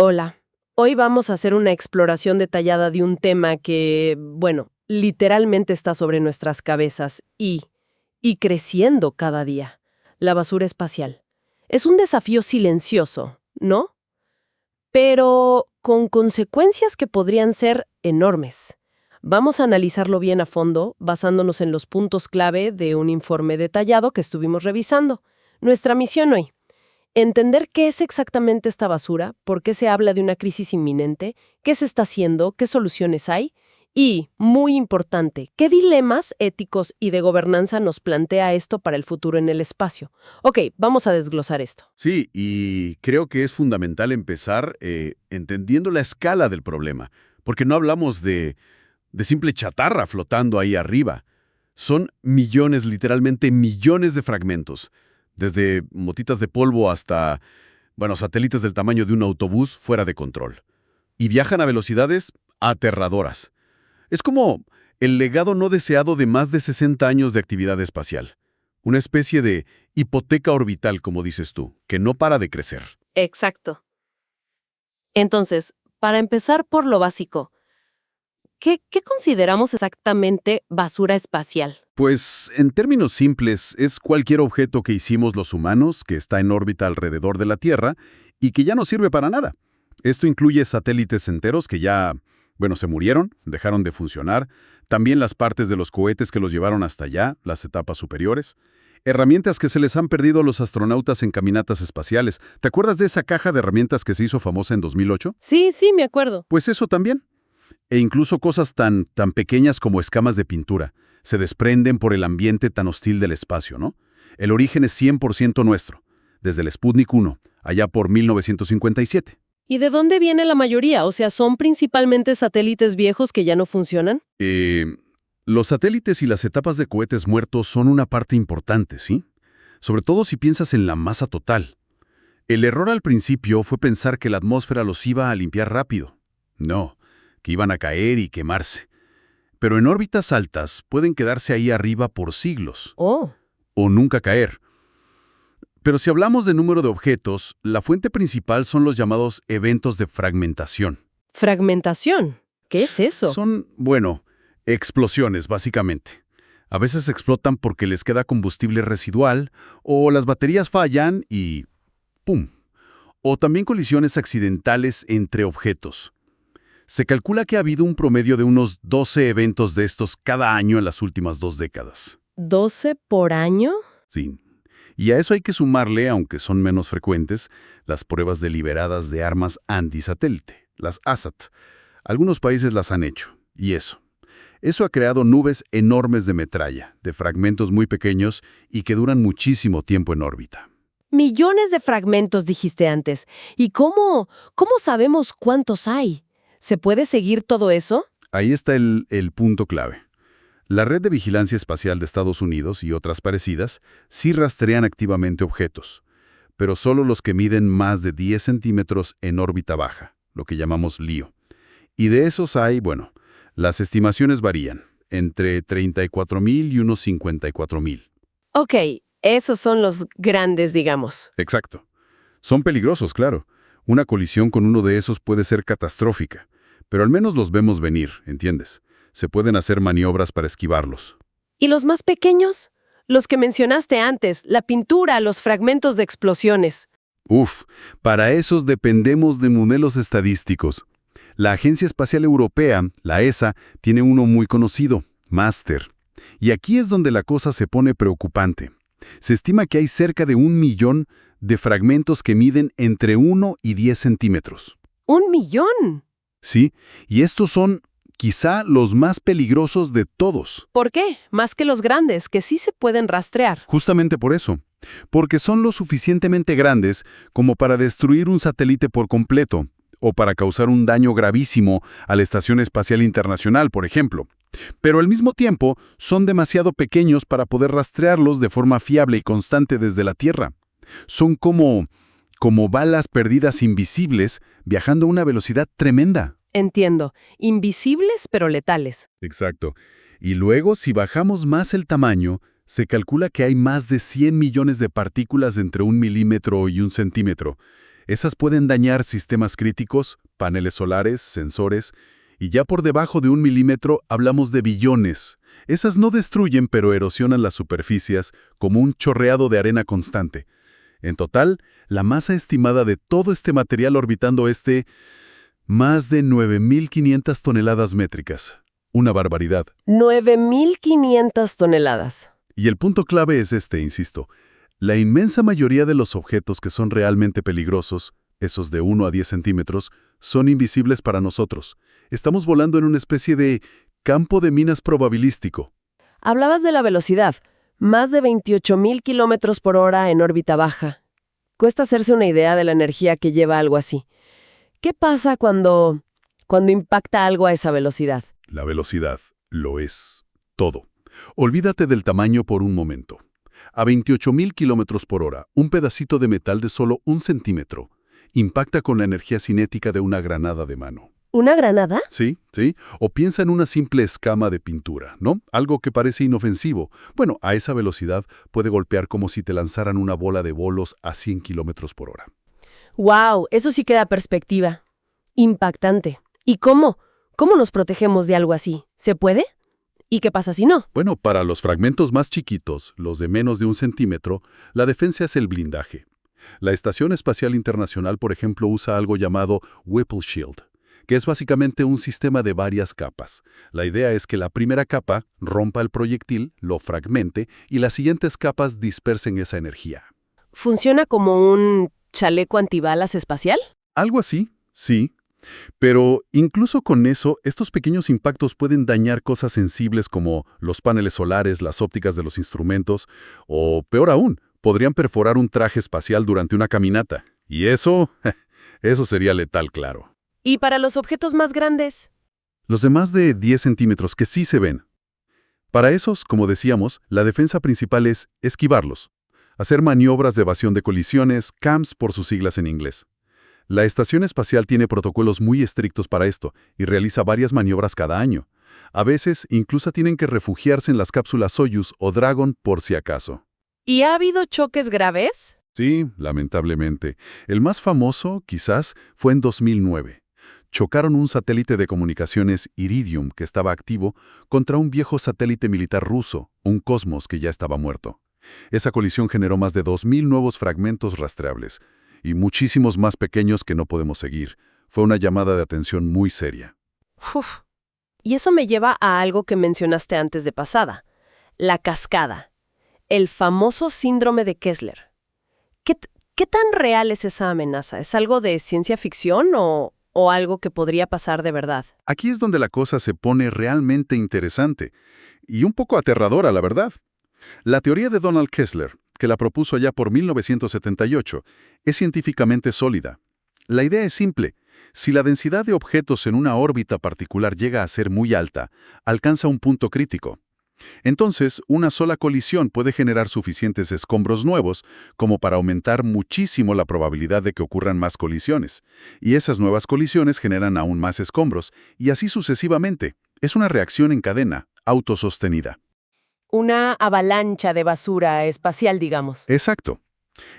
Hola, hoy vamos a hacer una exploración detallada de un tema que, bueno, literalmente está sobre nuestras cabezas y creciendo cada día, la basura espacial. Es un desafío silencioso, ¿no? Pero con consecuencias que podrían ser enormes. Vamos a analizarlo bien a fondo, basándonos en los puntos clave de un informe detallado que estuvimos revisando. Nuestra misión hoy: entender qué es exactamente esta basura, por qué se habla de una crisis inminente, qué se está haciendo, qué soluciones hay y, muy importante, qué dilemas éticos y de gobernanza nos plantea esto para el futuro en el espacio. Ok, vamos a desglosar esto. Sí, y creo que es fundamental empezar entendiendo la escala del problema, porque no hablamos de simple chatarra flotando ahí arriba. Son millones, literalmente millones de fragmentos, desde motitas de polvo hasta, bueno, satélites del tamaño de un autobús fuera de control. Y viajan a velocidades aterradoras. Es como el legado no deseado de más de 60 años de actividad espacial. Una especie de hipoteca orbital, como dices tú, que no para de crecer. Exacto. Entonces, para empezar por lo básico, ¿qué consideramos exactamente basura espacial? Pues, en términos simples, es cualquier objeto que hicimos los humanos que está en órbita alrededor de la Tierra y que ya no sirve para nada. Esto incluye satélites enteros que ya, bueno, se murieron, dejaron de funcionar, también las partes de los cohetes que los llevaron hasta allá, las etapas superiores, herramientas que se les han perdido a los astronautas en caminatas espaciales. ¿Te acuerdas de esa caja de herramientas que se hizo famosa en 2008? Sí, me acuerdo. Pues eso también. E incluso cosas tan pequeñas como escamas de pintura se desprenden por el ambiente tan hostil del espacio, ¿no? El origen es 100% nuestro, desde el Sputnik 1, allá por 1957. ¿Y de dónde viene la mayoría? O sea, ¿son principalmente satélites viejos que ya no funcionan? Los satélites y las etapas de cohetes muertos son una parte importante, ¿sí? Sobre todo si piensas en la masa total. El error al principio fue pensar que la atmósfera los iba a limpiar rápido. No, que iban a caer y quemarse. Pero en órbitas altas pueden quedarse ahí arriba por siglos, Oh. o nunca caer. Pero si hablamos de número de objetos, la fuente principal son los llamados eventos de fragmentación. ¿Fragmentación? ¿Qué es eso? Son, bueno, explosiones, básicamente. A veces explotan porque les queda combustible residual, o las baterías fallan y ¡pum! O también colisiones accidentales entre objetos. Se calcula que ha habido un promedio de unos 12 eventos de estos cada año en las últimas 2 décadas. ¿12 por año? Sí. Y a eso hay que sumarle, aunque son menos frecuentes, las pruebas deliberadas de armas antisatélite, las ASAT. Algunos países las han hecho, y eso ha creado nubes enormes de metralla, de fragmentos muy pequeños y que duran muchísimo tiempo en órbita. Millones de fragmentos, dijiste antes. ¿Y cómo sabemos cuántos hay? ¿Se puede seguir todo eso? Ahí está el punto clave. La Red de Vigilancia Espacial de Estados Unidos y otras parecidas sí rastrean activamente objetos, pero solo los que miden más de 10 centímetros en órbita baja, lo que llamamos LEO. Y de esos hay, bueno, las estimaciones varían, entre 34.000 y unos 54.000. Ok, esos son los grandes, digamos. Exacto. Son peligrosos, claro. Una colisión con uno de esos puede ser catastrófica, pero al menos los vemos venir, ¿entiendes? Se pueden hacer maniobras para esquivarlos. ¿Y los más pequeños? Los que mencionaste antes, la pintura, los fragmentos de explosiones. Para esos dependemos de modelos estadísticos. La Agencia Espacial Europea, la ESA, tiene uno muy conocido, MASTER. Y aquí es donde la cosa se pone preocupante. Se estima que hay cerca de 1 millón de fragmentos que miden entre 1 y 10 centímetros. ¡1 millón! Sí, y estos son quizá los más peligrosos de todos. ¿Por qué? Más que los grandes, que sí se pueden rastrear. Justamente por eso. Porque son lo suficientemente grandes como para destruir un satélite por completo, o para causar un daño gravísimo a la Estación Espacial Internacional, por ejemplo. Pero al mismo tiempo, son demasiado pequeños para poder rastrearlos de forma fiable y constante desde la Tierra. Son como balas perdidas invisibles viajando a una velocidad tremenda. Entiendo. Invisibles pero letales. Exacto. Y luego, si bajamos más el tamaño, se calcula que hay más de 100 millones de partículas entre 1 milímetro y 1 centímetro. Esas pueden dañar sistemas críticos, paneles solares, sensores, y ya por debajo de 1 milímetro hablamos de billones. Esas no destruyen, pero erosionan las superficies como un chorreado de arena constante. En total, la masa estimada de todo este material orbitando más de 9.500 toneladas métricas. Una barbaridad. 9.500 toneladas. Y el punto clave es insisto. La inmensa mayoría de los objetos que son realmente peligrosos, esos de 1 a 10 centímetros, son invisibles para nosotros. Estamos volando en una especie de campo de minas probabilístico. Hablabas de la velocidad. Más de 28.000 kilómetros por hora en órbita baja. Cuesta hacerse una idea de la energía que lleva algo así. ¿Qué pasa cuando impacta algo a esa velocidad? La velocidad lo es todo. Olvídate del tamaño por un momento. A 28.000 kilómetros por hora, un pedacito de metal de solo 1 centímetro impacta con la energía cinética de una granada de mano. ¿Una granada? Sí. O piensa en una simple escama de pintura, ¿no? Algo que parece inofensivo. Bueno, a esa velocidad puede golpear como si te lanzaran una bola de bolos a 100 kilómetros por hora. ¡Wow! Eso sí que da perspectiva. Impactante. ¿Y cómo? ¿Cómo nos protegemos de algo así? ¿Se puede? ¿Y qué pasa si no? Bueno, para los fragmentos más chiquitos, los de menos de 1 centímetro, la defensa es el blindaje. La Estación Espacial Internacional, por ejemplo, usa algo llamado Whipple Shield, que es básicamente un sistema de varias capas. La idea es que la primera capa rompa el proyectil, lo fragmente, y las siguientes capas dispersen esa energía. ¿Funciona como un chaleco antibalas espacial? Algo así, sí. Pero incluso con eso, estos pequeños impactos pueden dañar cosas sensibles como los paneles solares, las ópticas de los instrumentos, o peor aún, podrían perforar un traje espacial durante una caminata. Y eso sería letal, claro. ¿Y para los objetos más grandes? Los de más de 10 centímetros que sí se ven. Para esos, como decíamos, la defensa principal es esquivarlos. Hacer maniobras de evasión de colisiones, CAMS por sus siglas en inglés. La Estación Espacial tiene protocolos muy estrictos para esto y realiza varias maniobras cada año. A veces, incluso tienen que refugiarse en las cápsulas Soyuz o Dragon por si acaso. ¿Y ha habido choques graves? Sí, lamentablemente. El más famoso, quizás, fue en 2009. Chocaron un satélite de comunicaciones Iridium que estaba activo contra un viejo satélite militar ruso, un Cosmos que ya estaba muerto. Esa colisión generó más de 2.000 nuevos fragmentos rastreables y muchísimos más pequeños que no podemos seguir. Fue una llamada de atención muy seria. Uf. Y eso me lleva a algo que mencionaste antes de pasada, la cascada, el famoso síndrome de Kessler. ¿Qué tan real es esa amenaza? ¿Es algo de ciencia ficción o algo que podría pasar de verdad? Aquí es donde la cosa se pone realmente interesante y un poco aterradora, la verdad. La teoría de Donald Kessler, que la propuso allá por 1978, es científicamente sólida. La idea es simple. Si la densidad de objetos en una órbita particular llega a ser muy alta, alcanza un punto crítico. Entonces, una sola colisión puede generar suficientes escombros nuevos como para aumentar muchísimo la probabilidad de que ocurran más colisiones. Y esas nuevas colisiones generan aún más escombros, y así sucesivamente. Es una reacción en cadena, autosostenida. Una avalancha de basura espacial, digamos. Exacto.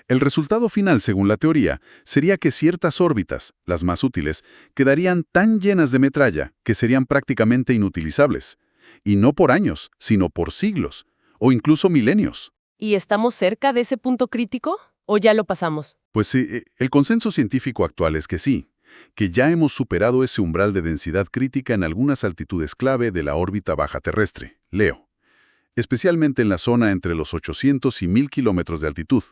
El resultado final, según la teoría, sería que ciertas órbitas, las más útiles, quedarían tan llenas de metralla que serían prácticamente inutilizables. Y no por años, sino por siglos, o incluso milenios. ¿Y estamos cerca de ese punto crítico? ¿O ya lo pasamos? Pues sí, el consenso científico actual es que sí, que ya hemos superado ese umbral de densidad crítica en algunas altitudes clave de la órbita baja terrestre, LEO, especialmente en la zona entre los 800 y 1.000 kilómetros de altitud.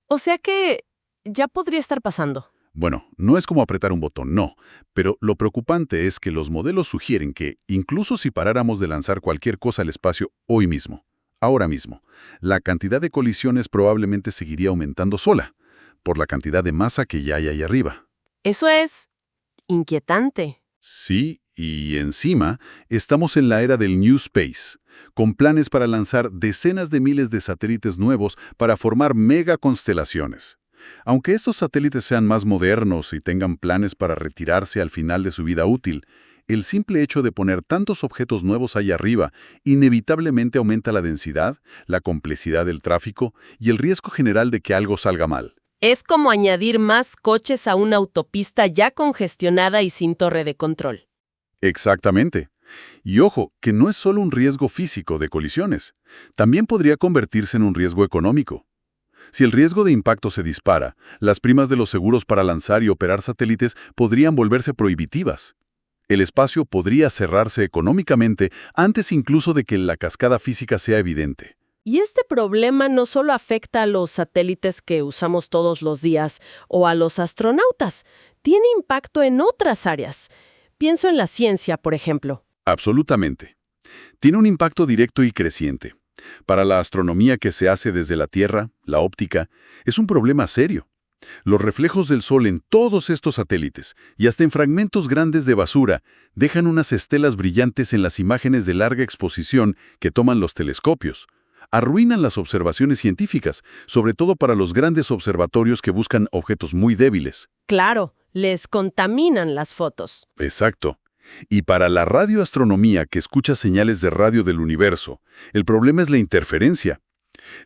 O sea que ya podría estar pasando. Bueno, no es como apretar un botón, no, pero lo preocupante es que los modelos sugieren que, incluso si paráramos de lanzar cualquier cosa al espacio hoy mismo, ahora mismo, la cantidad de colisiones probablemente seguiría aumentando sola, por la cantidad de masa que ya hay ahí arriba. Eso es inquietante. Sí, y encima, estamos en la era del New Space, con planes para lanzar decenas de miles de satélites nuevos para formar megaconstelaciones. Aunque estos satélites sean más modernos y tengan planes para retirarse al final de su vida útil, el simple hecho de poner tantos objetos nuevos ahí arriba inevitablemente aumenta la densidad, la complejidad del tráfico y el riesgo general de que algo salga mal. Es como añadir más coches a una autopista ya congestionada y sin torre de control. Exactamente. Y ojo, que no es solo un riesgo físico de colisiones, también podría convertirse en un riesgo económico. Si el riesgo de impacto se dispara, las primas de los seguros para lanzar y operar satélites podrían volverse prohibitivas. El espacio podría cerrarse económicamente antes incluso de que la cascada física sea evidente. Y este problema no solo afecta a los satélites que usamos todos los días o a los astronautas, tiene impacto en otras áreas. Pienso en la ciencia, por ejemplo. Absolutamente. Tiene un impacto directo y creciente. Para la astronomía que se hace desde la Tierra, la óptica, es un problema serio. Los reflejos del Sol en todos estos satélites, y hasta en fragmentos grandes de basura, dejan unas estelas brillantes en las imágenes de larga exposición que toman los telescopios. Arruinan las observaciones científicas, sobre todo para los grandes observatorios que buscan objetos muy débiles. Claro, les contaminan las fotos. Exacto. Y para la radioastronomía que escucha señales de radio del universo, el problema es la interferencia.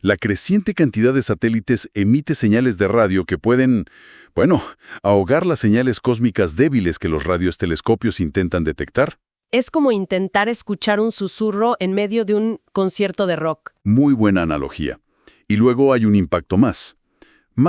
La creciente cantidad de satélites emite señales de radio que pueden, ahogar las señales cósmicas débiles que los radiotelescopios intentan detectar. Es como intentar escuchar un susurro en medio de un concierto de rock. Muy buena analogía. Y luego hay un impacto más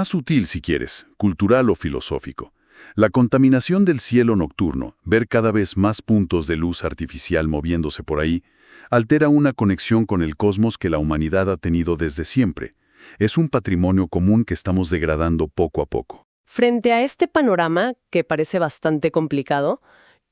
sutil si quieres, cultural o filosófico. La contaminación del cielo nocturno, ver cada vez más puntos de luz artificial moviéndose por ahí, altera una conexión con el cosmos que la humanidad ha tenido desde siempre. Es un patrimonio común que estamos degradando poco a poco. Frente a este panorama, que parece bastante complicado,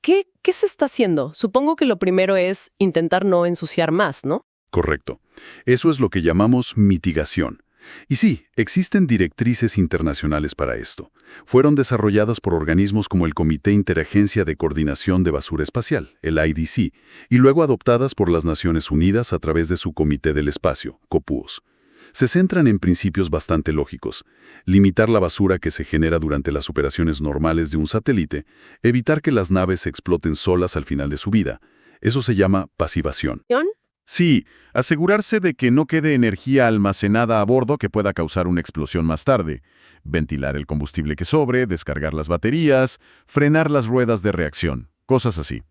¿qué se está haciendo? Supongo que lo primero es intentar no ensuciar más, ¿no? Correcto. Eso es lo que llamamos mitigación. Y sí, existen directrices internacionales para esto. Fueron desarrolladas por organismos como el Comité Interagencia de Coordinación de Basura Espacial, el IDC, y luego adoptadas por las Naciones Unidas a través de su Comité del Espacio, COPUOS. Se centran en principios bastante lógicos: limitar la basura que se genera durante las operaciones normales de un satélite, evitar que las naves se exploten solas al final de su vida. Eso se llama pasivación. Sí, asegurarse de que no quede energía almacenada a bordo que pueda causar una explosión más tarde, ventilar el combustible que sobre, descargar las baterías, frenar las ruedas de reacción, cosas así.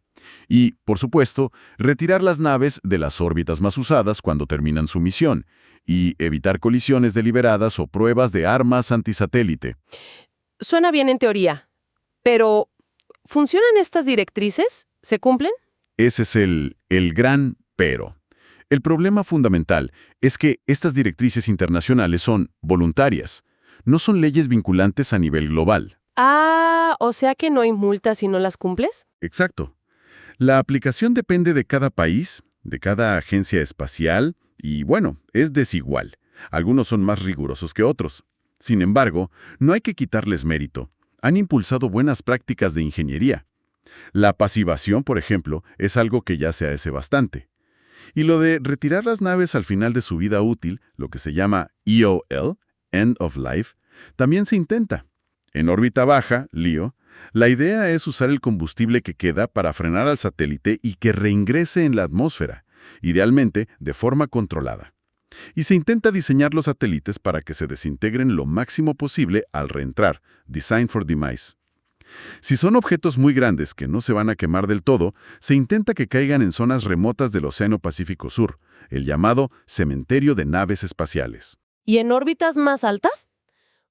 Y, por supuesto, retirar las naves de las órbitas más usadas cuando terminan su misión, y evitar colisiones deliberadas o pruebas de armas antisatélite. Suena bien en teoría, pero ¿funcionan estas directrices? ¿Se cumplen? Ese es el gran pero. El problema fundamental es que estas directrices internacionales son voluntarias, no son leyes vinculantes a nivel global. Ah, o sea que no hay multas si no las cumples. Exacto. La aplicación depende de cada país, de cada agencia espacial, y es desigual. Algunos son más rigurosos que otros. Sin embargo, no hay que quitarles mérito. Han impulsado buenas prácticas de ingeniería. La pasivación, por ejemplo, es algo que ya se hace bastante. Y lo de retirar las naves al final de su vida útil, lo que se llama EOL, End of Life, también se intenta. En órbita baja, LEO, la idea es usar el combustible que queda para frenar al satélite y que reingrese en la atmósfera, idealmente de forma controlada. Y se intenta diseñar los satélites para que se desintegren lo máximo posible al reentrar, Design for Demise. Si son objetos muy grandes que no se van a quemar del todo, se intenta que caigan en zonas remotas del Océano Pacífico Sur, el llamado cementerio de naves espaciales. ¿Y en órbitas más altas?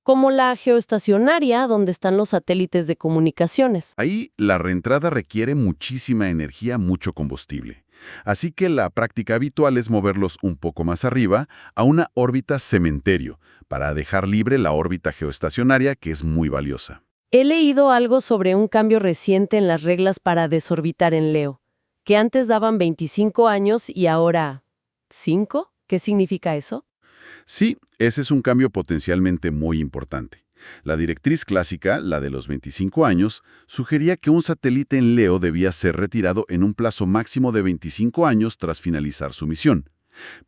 Como la geoestacionaria, donde están los satélites de comunicaciones. Ahí la reentrada requiere muchísima energía, mucho combustible. Así que la práctica habitual es moverlos un poco más arriba a una órbita cementerio, para dejar libre la órbita geoestacionaria, que es muy valiosa. He leído algo sobre un cambio reciente en las reglas para desorbitar en LEO, que antes daban 25 años y ahora 5. ¿Qué significa eso? Sí, ese es un cambio potencialmente muy importante. La directriz clásica, la de los 25 años, sugería que un satélite en LEO debía ser retirado en un plazo máximo de 25 años tras finalizar su misión.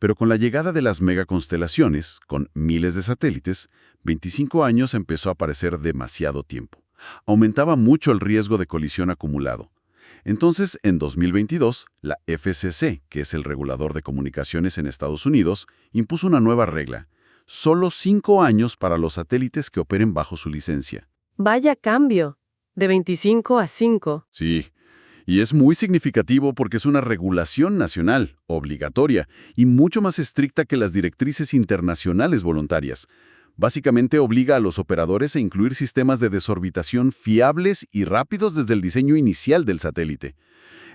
Pero con la llegada de las megaconstelaciones, con miles de satélites, 25 años empezó a parecer demasiado tiempo. Aumentaba mucho el riesgo de colisión acumulado. Entonces, en 2022, la FCC, que es el regulador de comunicaciones en Estados Unidos, impuso una nueva regla. solo 5 años para los satélites que operen bajo su licencia. Vaya cambio, de 25 a 5. Sí, y es muy significativo porque es una regulación nacional, obligatoria, y mucho más estricta que las directrices internacionales voluntarias. Básicamente obliga a los operadores a incluir sistemas de desorbitación fiables y rápidos desde el diseño inicial del satélite.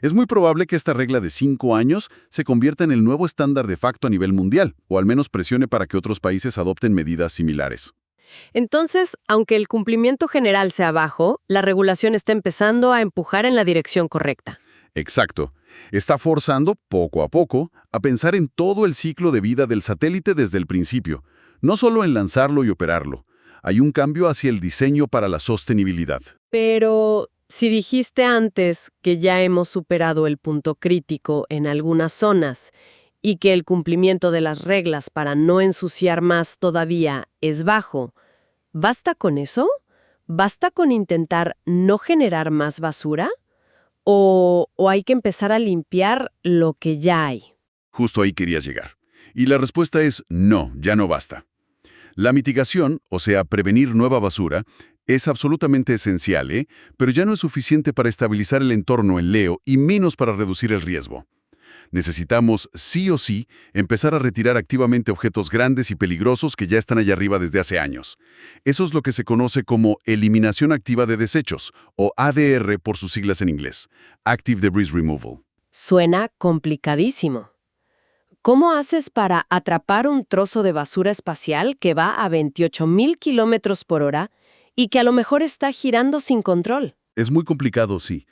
Es muy probable que esta regla de 5 años se convierta en el nuevo estándar de facto a nivel mundial, o al menos presione para que otros países adopten medidas similares. Entonces, aunque el cumplimiento general sea bajo, la regulación está empezando a empujar en la dirección correcta. Exacto. Está forzando, poco a poco, a pensar en todo el ciclo de vida del satélite desde el principio, no solo en lanzarlo y operarlo. Hay un cambio hacia el diseño para la sostenibilidad. Pero si dijiste antes que ya hemos superado el punto crítico en algunas zonas y que el cumplimiento de las reglas para no ensuciar más todavía es bajo, ¿basta con eso? ¿Basta con intentar no generar más basura? ¿O hay que empezar a limpiar lo que ya hay? Justo ahí querías llegar. Y la respuesta es no, ya no basta. La mitigación, o sea, prevenir nueva basura, es absolutamente esencial, pero ya no es suficiente para estabilizar el entorno en Leo y menos para reducir el riesgo. Necesitamos, sí o sí, empezar a retirar activamente objetos grandes y peligrosos que ya están allá arriba desde hace años. Eso es lo que se conoce como eliminación activa de desechos, o ADR por sus siglas en inglés, Active Debris Removal. Suena complicadísimo. ¿Cómo haces para atrapar un trozo de basura espacial que va a 28,000 kilómetros por hora y que a lo mejor está girando sin control? Es muy complicado, sí.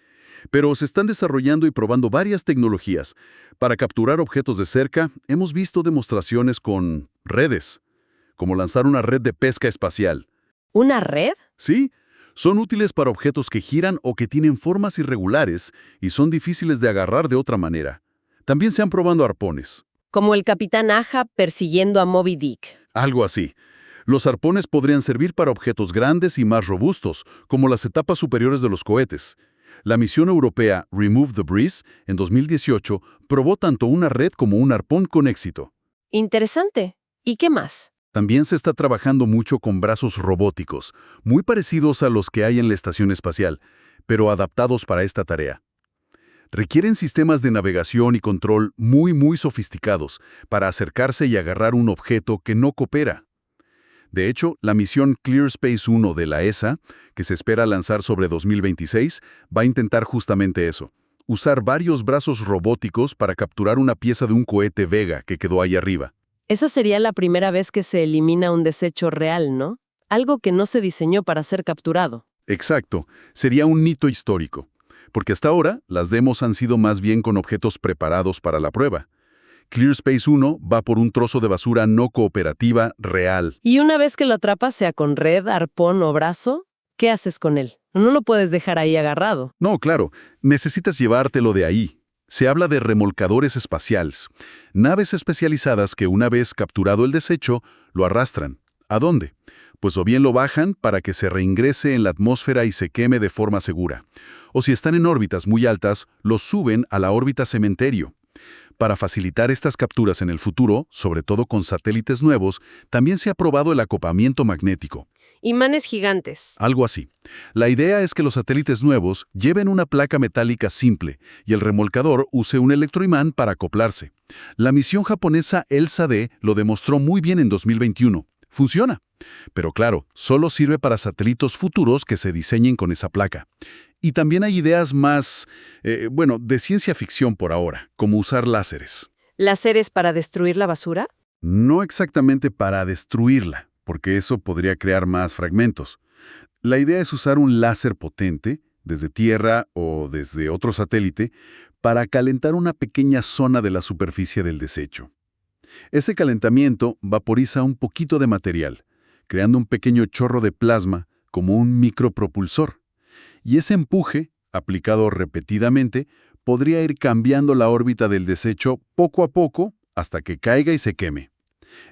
Pero se están desarrollando y probando varias tecnologías. Para capturar objetos de cerca, hemos visto demostraciones con redes, como lanzar una red de pesca espacial. ¿Una red? Sí, son útiles para objetos que giran o que tienen formas irregulares y son difíciles de agarrar de otra manera. También se han probado arpones. Como el Capitán Ahab persiguiendo a Moby Dick. Algo así. Los arpones podrían servir para objetos grandes y más robustos, como las etapas superiores de los cohetes. La misión europea Remove the Breeze, en 2018, probó tanto una red como un arpón con éxito. Interesante. ¿Y qué más? También se está trabajando mucho con brazos robóticos, muy parecidos a los que hay en la estación espacial, pero adaptados para esta tarea. Requieren sistemas de navegación y control muy sofisticados para acercarse y agarrar un objeto que no coopera. De hecho, la misión Clear Space 1 de la ESA, que se espera lanzar sobre 2026, va a intentar justamente eso. Usar varios brazos robóticos para capturar una pieza de un cohete Vega que quedó ahí arriba. Esa sería la primera vez que se elimina un desecho real, ¿no? Algo que no se diseñó para ser capturado. Exacto, sería un hito histórico. Porque hasta ahora, las demos han sido más bien con objetos preparados para la prueba. Clear Space 1 va por un trozo de basura no cooperativa real. Y una vez que lo atrapas, sea con red, arpón o brazo, ¿qué haces con él? No lo puedes dejar ahí agarrado. No, claro, necesitas llevártelo de ahí. Se habla de remolcadores espaciales, naves especializadas que una vez capturado el desecho, lo arrastran. ¿A dónde? Pues o bien lo bajan para que se reingrese en la atmósfera y se queme de forma segura. O si están en órbitas muy altas, lo suben a la órbita cementerio. Para facilitar estas capturas en el futuro, sobre todo con satélites nuevos, también se ha probado el acoplamiento magnético. Imanes gigantes. Algo así. La idea es que los satélites nuevos lleven una placa metálica simple y el remolcador use un electroimán para acoplarse. La misión japonesa ELSA-D lo demostró muy bien en 2021. Funciona. Pero claro, solo sirve para satélites futuros que se diseñen con esa placa. Y también hay ideas más, de ciencia ficción por ahora, como usar láseres. ¿Láseres para destruir la basura? No exactamente para destruirla, porque eso podría crear más fragmentos. La idea es usar un láser potente, desde Tierra o desde otro satélite, para calentar una pequeña zona de la superficie del desecho. Ese calentamiento vaporiza un poquito de material, creando un pequeño chorro de plasma como un micropropulsor. Y ese empuje, aplicado repetidamente, podría ir cambiando la órbita del desecho poco a poco hasta que caiga y se queme.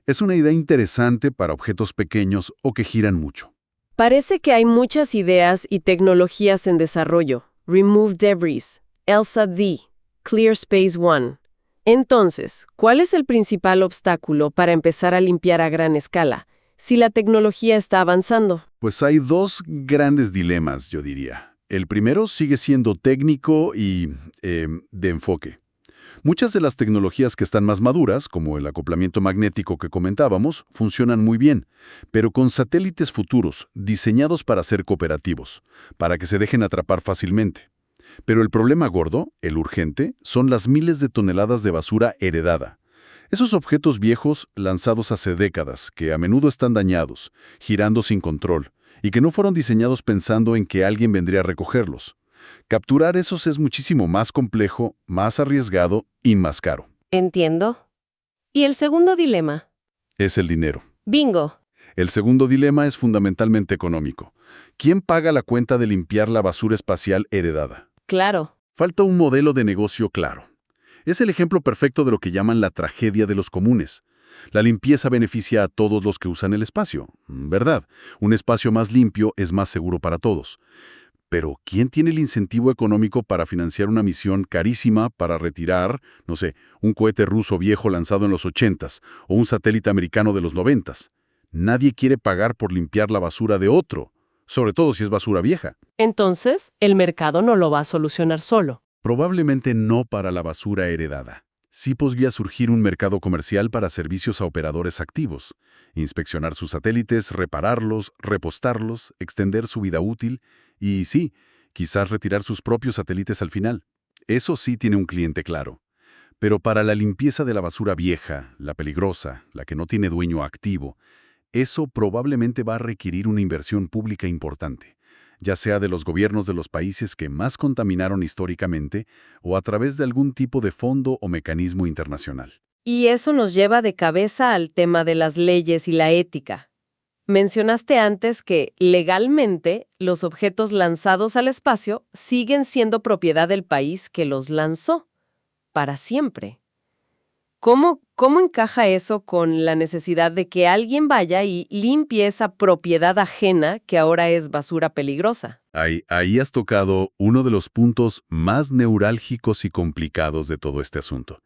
Es una idea interesante para objetos pequeños o que giran mucho. Parece que hay muchas ideas y tecnologías en desarrollo. Remove Debris, ELSA-D, Clear Space 1. Entonces, ¿cuál es el principal obstáculo para empezar a limpiar a gran escala, si la tecnología está avanzando? Pues hay dos grandes dilemas, yo diría. El primero sigue siendo técnico y de enfoque. Muchas de las tecnologías que están más maduras, como el acoplamiento magnético que comentábamos, funcionan muy bien, pero con satélites futuros diseñados para ser cooperativos, para que se dejen atrapar fácilmente. Pero el problema gordo, el urgente, son las miles de toneladas de basura heredada. Esos objetos viejos lanzados hace décadas, que a menudo están dañados, girando sin control, y que no fueron diseñados pensando en que alguien vendría a recogerlos. Capturar esos es muchísimo más complejo, más arriesgado y más caro. Entiendo. ¿Y el segundo dilema? Es el dinero. Bingo. El segundo dilema es fundamentalmente económico. ¿Quién paga la cuenta de limpiar la basura espacial heredada? Claro. Falta un modelo de negocio claro. Es el ejemplo perfecto de lo que llaman la tragedia de los comunes. La limpieza beneficia a todos los que usan el espacio, ¿verdad? Un espacio más limpio es más seguro para todos. Pero ¿quién tiene el incentivo económico para financiar una misión carísima para retirar, no sé, un cohete ruso viejo lanzado en los 80s o un satélite americano de los 90s? Nadie quiere pagar por limpiar la basura de otro, sobre todo si es basura vieja. Entonces, el mercado no lo va a solucionar solo. Probablemente no para la basura heredada. Sí podría surgir un mercado comercial para servicios a operadores activos, inspeccionar sus satélites, repararlos, repostarlos, extender su vida útil y, sí, quizás retirar sus propios satélites al final. Eso sí tiene un cliente claro. Pero para la limpieza de la basura vieja, la peligrosa, la que no tiene dueño activo, eso probablemente va a requerir una inversión pública importante, ya sea de los gobiernos de los países que más contaminaron históricamente o a través de algún tipo de fondo o mecanismo internacional. Y eso nos lleva de cabeza al tema de las leyes y la ética. Mencionaste antes que, legalmente, los objetos lanzados al espacio siguen siendo propiedad del país que los lanzó, para siempre. ¿Cómo encaja eso con la necesidad de que alguien vaya y limpie esa propiedad ajena que ahora es basura peligrosa? Ahí has tocado uno de los puntos más neurálgicos y complicados de todo este asunto.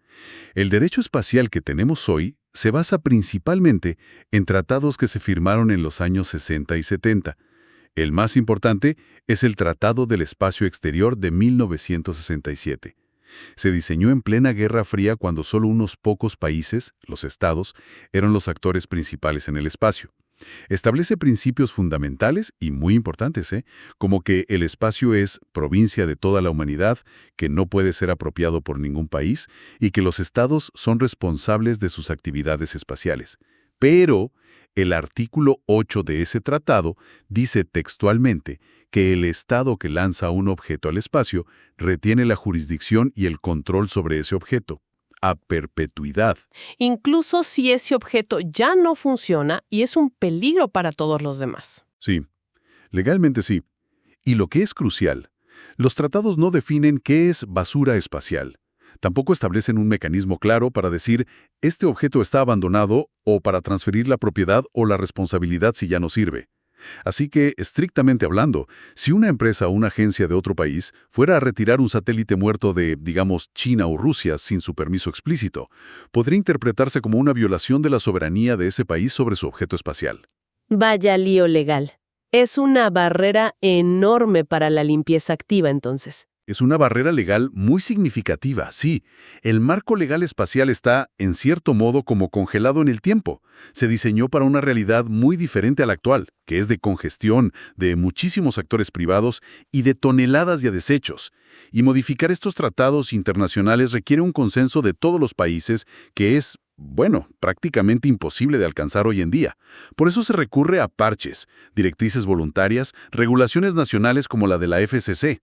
El derecho espacial que tenemos hoy se basa principalmente en tratados que se firmaron en los años 60 y 70. El más importante es el Tratado del Espacio Exterior de 1967. Se diseñó en plena Guerra Fría cuando solo unos pocos países, los estados, eran los actores principales en el espacio. Establece principios fundamentales y muy importantes, como que el espacio es provincia de toda la humanidad, que no puede ser apropiado por ningún país y que los estados son responsables de sus actividades espaciales. Pero el artículo 8 de ese tratado dice textualmente que el estado que lanza un objeto al espacio retiene la jurisdicción y el control sobre ese objeto, a perpetuidad. Incluso si ese objeto ya no funciona y es un peligro para todos los demás. Sí, legalmente sí. Y lo que es crucial, los tratados no definen qué es basura espacial. Tampoco establecen un mecanismo claro para decir este objeto está abandonado o para transferir la propiedad o la responsabilidad si ya no sirve. Así que, estrictamente hablando, si una empresa o una agencia de otro país fuera a retirar un satélite muerto de, digamos, China o Rusia sin su permiso explícito, podría interpretarse como una violación de la soberanía de ese país sobre su objeto espacial. Vaya lío legal. Es una barrera enorme para la limpieza activa, entonces. Es una barrera legal muy significativa, sí. El marco legal espacial está, en cierto modo, como congelado en el tiempo. Se diseñó para una realidad muy diferente a la actual, que es de congestión, de muchísimos actores privados y de toneladas de desechos. Y modificar estos tratados internacionales requiere un consenso de todos los países que es, bueno, prácticamente imposible de alcanzar hoy en día. Por eso se recurre a parches, directrices voluntarias, regulaciones nacionales como la de la FCC.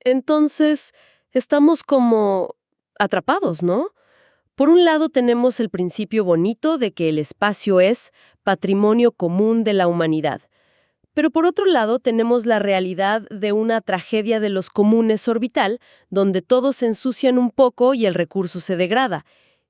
Entonces, estamos como atrapados, ¿no? Por un lado tenemos el principio bonito de que el espacio es patrimonio común de la humanidad. Pero por otro lado tenemos la realidad de una tragedia de los comunes orbital, donde todos se ensucian un poco y el recurso se degrada.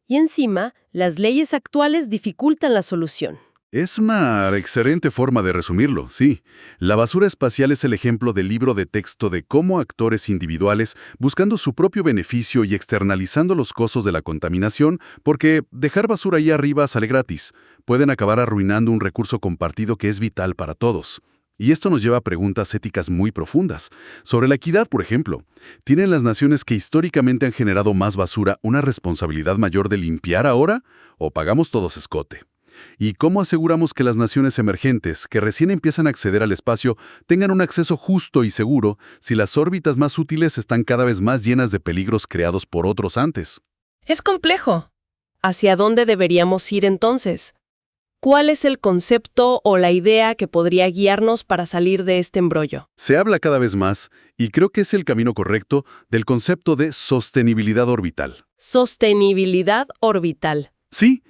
Y encima, las leyes actuales dificultan la solución. Es una excelente forma de resumirlo, sí. La basura espacial es el ejemplo del libro de texto de cómo actores individuales, buscando su propio beneficio y externalizando los costos de la contaminación, porque dejar basura ahí arriba sale gratis, pueden acabar arruinando un recurso compartido que es vital para todos. Y esto nos lleva a preguntas éticas muy profundas. Sobre la equidad, por ejemplo, ¿tienen las naciones que históricamente han generado más basura una responsabilidad mayor de limpiar ahora o pagamos todos escote? ¿Y cómo aseguramos que las naciones emergentes, que recién empiezan a acceder al espacio, tengan un acceso justo y seguro si las órbitas más útiles están cada vez más llenas de peligros creados por otros antes? Es complejo. ¿Hacia dónde deberíamos ir entonces? ¿Cuál es el concepto o la idea que podría guiarnos para salir de este embrollo? Se habla cada vez más, y creo que es el camino correcto, del concepto de sostenibilidad orbital. Sostenibilidad orbital. Sí,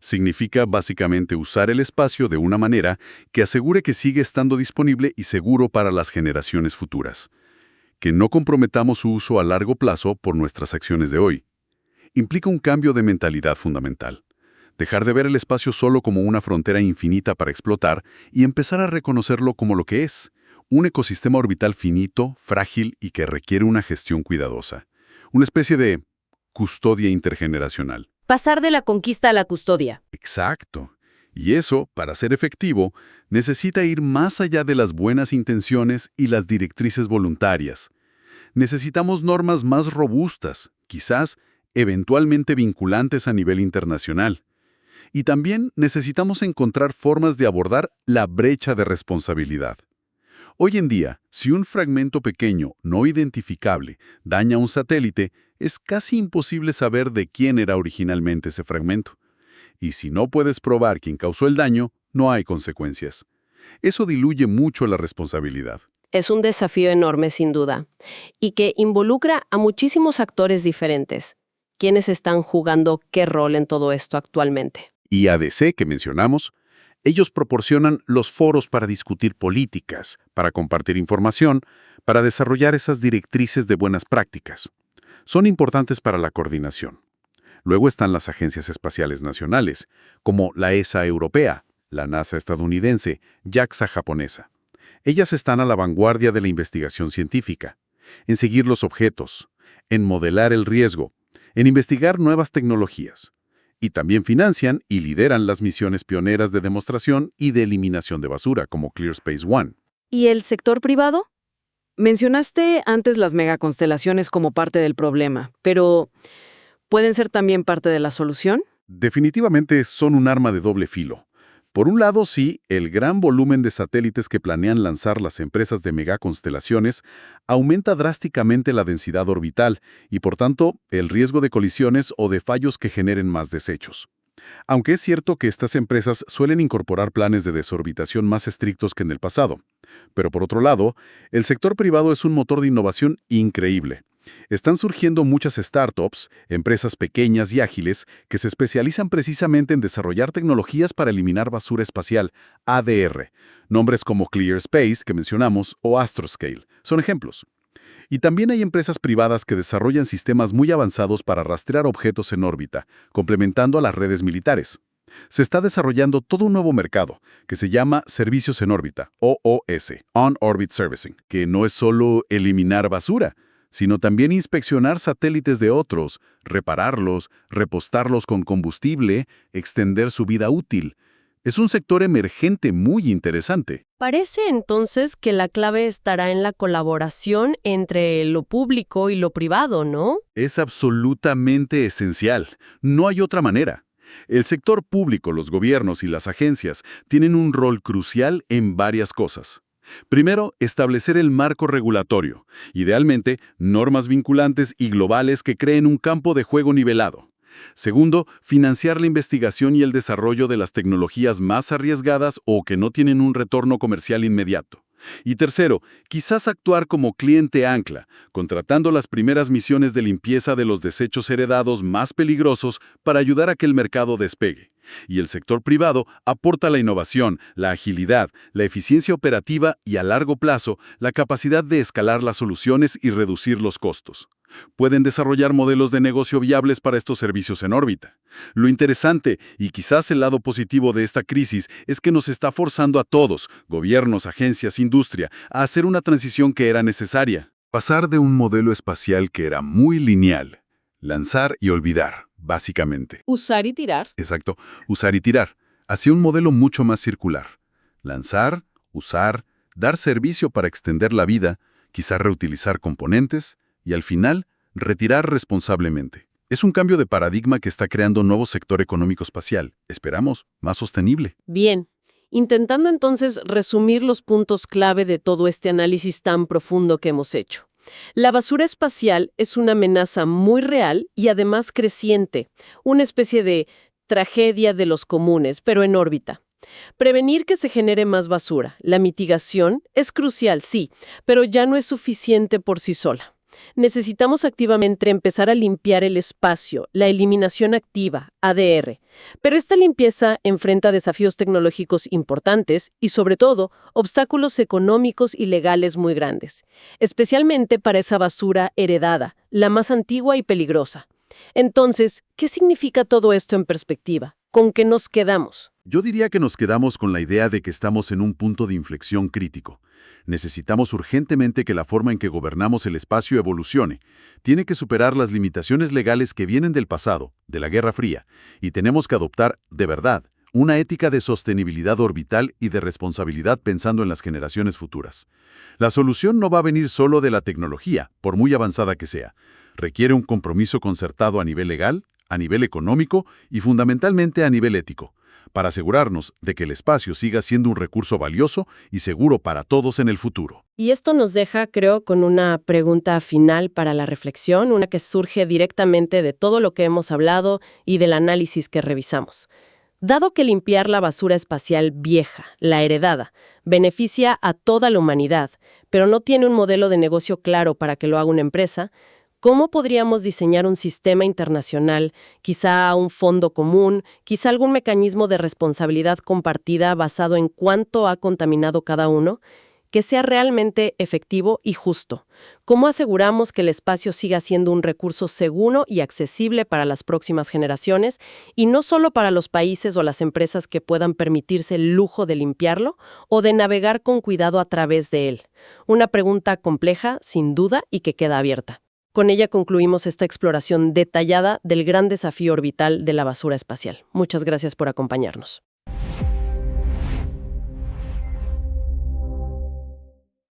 significa básicamente usar el espacio de una manera que asegure que sigue estando disponible y seguro para las generaciones futuras. Que no comprometamos su uso a largo plazo por nuestras acciones de hoy. Implica un cambio de mentalidad fundamental. Dejar de ver el espacio solo como una frontera infinita para explotar y empezar a reconocerlo como lo que es, un ecosistema orbital finito, frágil y que requiere una gestión cuidadosa. Una especie de custodia intergeneracional. Pasar de la conquista a la custodia. Exacto. Y eso, para ser efectivo, necesita ir más allá de las buenas intenciones y las directrices voluntarias. Necesitamos normas más robustas, quizás eventualmente vinculantes a nivel internacional. Y también necesitamos encontrar formas de abordar la brecha de responsabilidad. Hoy en día, si un fragmento pequeño, no identificable, daña un satélite, es casi imposible saber de quién era originalmente ese fragmento. Y si no puedes probar quién causó el daño, no hay consecuencias. Eso diluye mucho la responsabilidad. Es un desafío enorme, sin duda, y que involucra a muchísimos actores diferentes. ¿Quiénes están jugando qué rol en todo esto actualmente? Y ADC, que mencionamos, ellos proporcionan los foros para discutir políticas, para compartir información, para desarrollar esas directrices de buenas prácticas. Son importantes para la coordinación. Luego están las agencias espaciales nacionales, como la ESA europea, la NASA estadounidense, JAXA japonesa. Ellas están a la vanguardia de la investigación científica, en seguir los objetos, en modelar el riesgo, en investigar nuevas tecnologías. Y también financian y lideran las misiones pioneras de demostración y de eliminación de basura, como ClearSpace One. ¿Y el sector privado? Mencionaste antes las megaconstelaciones como parte del problema, pero ¿pueden ser también parte de la solución? Definitivamente son un arma de doble filo. Por un lado, sí, el gran volumen de satélites que planean lanzar las empresas de megaconstelaciones aumenta drásticamente la densidad orbital y, por tanto, el riesgo de colisiones o de fallos que generen más desechos. Aunque es cierto que estas empresas suelen incorporar planes de desorbitación más estrictos que en el pasado. Pero por otro lado, el sector privado es un motor de innovación increíble. Están surgiendo muchas startups, empresas pequeñas y ágiles, que se especializan precisamente en desarrollar tecnologías para eliminar basura espacial, ADR. Nombres como ClearSpace, que mencionamos, o Astroscale, son ejemplos. Y también hay empresas privadas que desarrollan sistemas muy avanzados para rastrear objetos en órbita, complementando a las redes militares. Se está desarrollando todo un nuevo mercado, que se llama Servicios en órbita, OOS, On-Orbit Servicing, que no es solo eliminar basura, sino también inspeccionar satélites de otros, repararlos, repostarlos con combustible, extender su vida útil. Es un sector emergente muy interesante. Parece entonces que la clave estará en la colaboración entre lo público y lo privado, ¿no? Es absolutamente esencial. No hay otra manera. El sector público, los gobiernos y las agencias tienen un rol crucial en varias cosas. Primero, establecer el marco regulatorio, idealmente normas vinculantes y globales que creen un campo de juego nivelado. Segundo, financiar la investigación y el desarrollo de las tecnologías más arriesgadas o que no tienen un retorno comercial inmediato. Y tercero, quizás actuar como cliente ancla, contratando las primeras misiones de limpieza de los desechos heredados más peligrosos para ayudar a que el mercado despegue. Y el sector privado aporta la innovación, la agilidad, la eficiencia operativa y, a largo plazo, la capacidad de escalar las soluciones y reducir los costos. Pueden desarrollar modelos de negocio viables para estos servicios en órbita. Lo interesante, y quizás el lado positivo de esta crisis, es que nos está forzando a todos, gobiernos, agencias, industria, a hacer una transición que era necesaria. Pasar de un modelo espacial que era muy lineal, lanzar y olvidar, básicamente. Usar y tirar. Exacto, usar y tirar, hacia un modelo mucho más circular. Lanzar, usar, dar servicio para extender la vida, quizá reutilizar componentes y al final, retirar responsablemente. Es un cambio de paradigma que está creando un nuevo sector económico espacial, esperamos, más sostenible. Bien. Intentando entonces resumir los puntos clave de todo este análisis tan profundo que hemos hecho. La basura espacial es una amenaza muy real y además creciente, una especie de tragedia de los comunes, pero en órbita. Prevenir que se genere más basura, la mitigación, es crucial, sí, pero ya no es suficiente por sí sola. Necesitamos activamente empezar a limpiar el espacio, la eliminación activa, ADR. Pero esta limpieza enfrenta desafíos tecnológicos importantes y, sobre todo, obstáculos económicos y legales muy grandes, especialmente para esa basura heredada, la más antigua y peligrosa. Entonces, ¿qué significa todo esto en perspectiva? ¿Con qué nos quedamos? Yo diría que nos quedamos con la idea de que estamos en un punto de inflexión crítico. Necesitamos urgentemente que la forma en que gobernamos el espacio evolucione. Tiene que superar las limitaciones legales que vienen del pasado, de la Guerra Fría, y tenemos que adoptar, de verdad, una ética de sostenibilidad orbital y de responsabilidad pensando en las generaciones futuras. La solución no va a venir solo de la tecnología, por muy avanzada que sea. Requiere un compromiso concertado a nivel legal, a nivel económico y fundamentalmente a nivel ético, para asegurarnos de que el espacio siga siendo un recurso valioso y seguro para todos en el futuro. Y esto nos deja, creo, con una pregunta final para la reflexión, una que surge directamente de todo lo que hemos hablado y del análisis que revisamos. Dado que limpiar la basura espacial vieja, la heredada, beneficia a toda la humanidad, pero no tiene un modelo de negocio claro para que lo haga una empresa, ¿cómo podríamos diseñar un sistema internacional, quizá un fondo común, quizá algún mecanismo de responsabilidad compartida basado en cuánto ha contaminado cada uno, que sea realmente efectivo y justo? ¿Cómo aseguramos que el espacio siga siendo un recurso seguro y accesible para las próximas generaciones, y no solo para los países o las empresas que puedan permitirse el lujo de limpiarlo o de navegar con cuidado a través de él? Una pregunta compleja, sin duda, y que queda abierta. Con ella concluimos esta exploración detallada del gran desafío orbital de la basura espacial. Muchas gracias por acompañarnos.